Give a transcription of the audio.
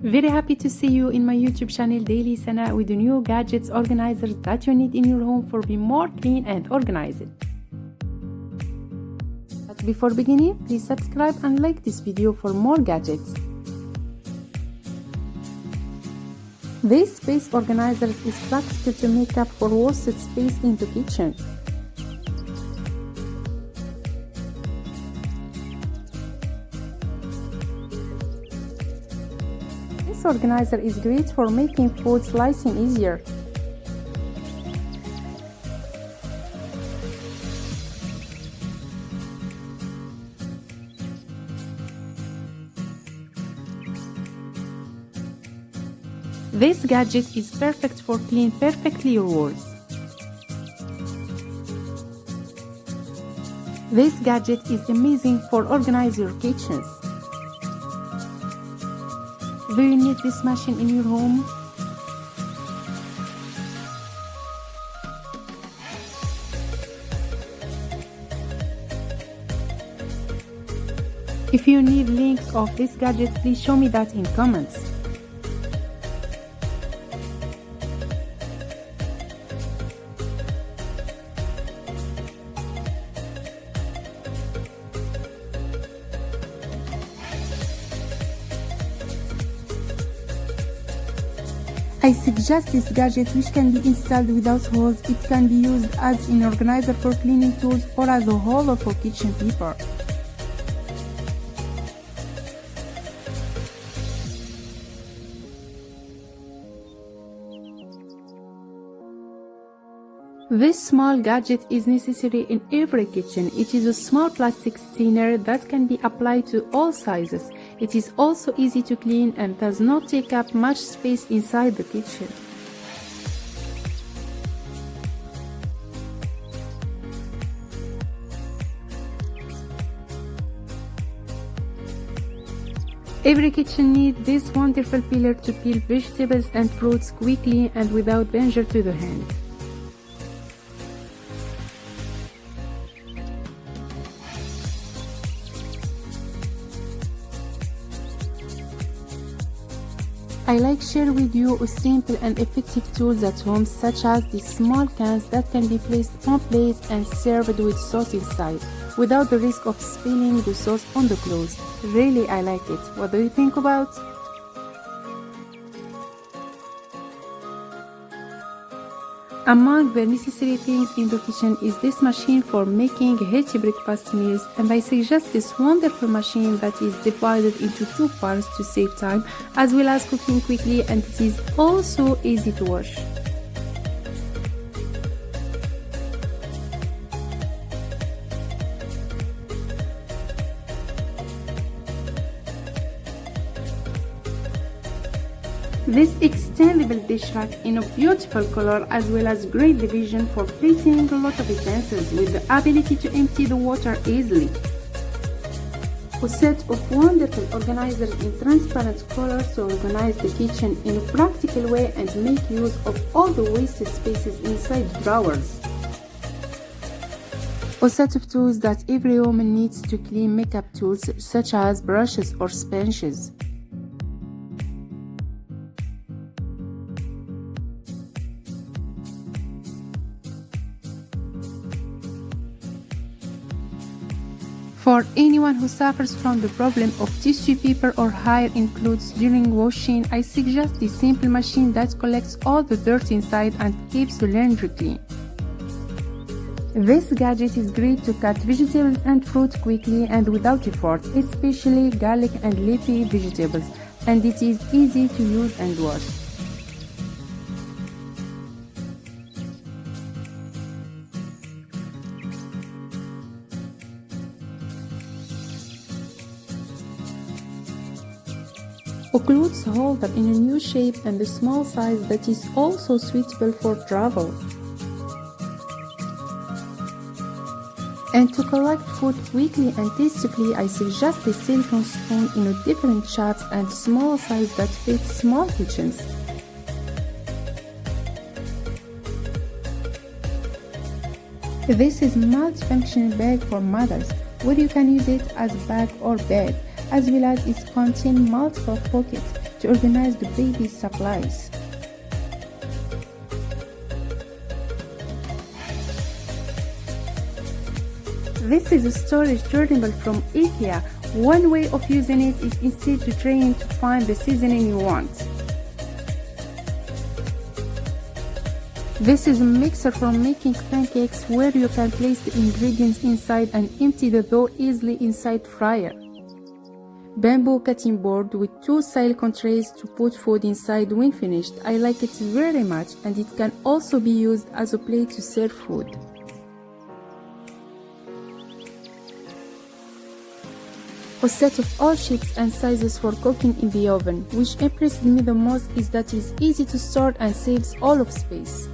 Very happy to see you in my YouTube channel Daily Sana with the new gadgets organizers that you need in your home for being more clean and organized. But before beginning, please subscribe and like this video for more gadgets. This space organizer is practical to make up for wasted space in the kitchen. This organizer is great for making food slicing easier. This gadget is perfect for clean perfectly your walls. This gadget is amazing for organize your kitchens. Do you need this machine in your home? If you need links of this gadget, please show me that in comments. I suggest this gadget, which can be installed without holes. It can be used as an organizer for cleaning tools or as a holder for kitchen paper. This small gadget is necessary in every kitchen. It is a small plastic strainer that can be applied to all sizes. It is also easy to clean and does not take up much space inside the kitchen. Every kitchen needs this wonderful peeler to peel vegetables and fruits quickly and without danger to the hand. I like share with you a simple and effective tools at home, such as these small cans that can be placed on plates and served with sauce inside, without the risk of spilling the sauce on the clothes. Really, I like it. What do you think about? Among the necessary things in the kitchen is this machine for making healthy breakfast meals, and I suggest this wonderful machine that is divided into two parts to save time as well as cooking quickly, and it is also easy to wash. This extendable dish rack in a beautiful color as well as great division for placing a lot of utensils with the ability to empty the water easily. A set of wonderful organizers in transparent colors to organize the kitchen in a practical way and make use of all the wasted spaces inside drawers. A set of tools that every woman needs to clean makeup tools such as brushes or sponges. For anyone who suffers from the problem of tissue paper or hair in clothes during washing, I suggest this simple machine that collects all the dirt inside and keeps the laundry clean. This gadget is great to cut vegetables and fruit quickly and without effort, especially garlic and leafy vegetables, and it is easy to use and wash. A clothes holder in a new shape and a small size that is also suitable for travel. And to collect food quickly and tastefully, I suggest a silicone spoon in a different shapes and small size that fits small kitchens. This is multifunction bag for mothers, where you can use it as a bag or bag, as well as it contains multiple pockets to organize the baby's supplies. This is a storage journal from IKEA. One way of using it is instead to trying to find the seasoning you want. This is a mixer for making pancakes where you can place the ingredients inside and empty the dough easily inside fryer. Bamboo cutting board with 2 silicone trays to put food inside when finished. I like it very much, and it can also be used as a plate to serve food. A set of all shapes and sizes for cooking in the oven. Which impressed me the most is that it's easy to store and saves all of space.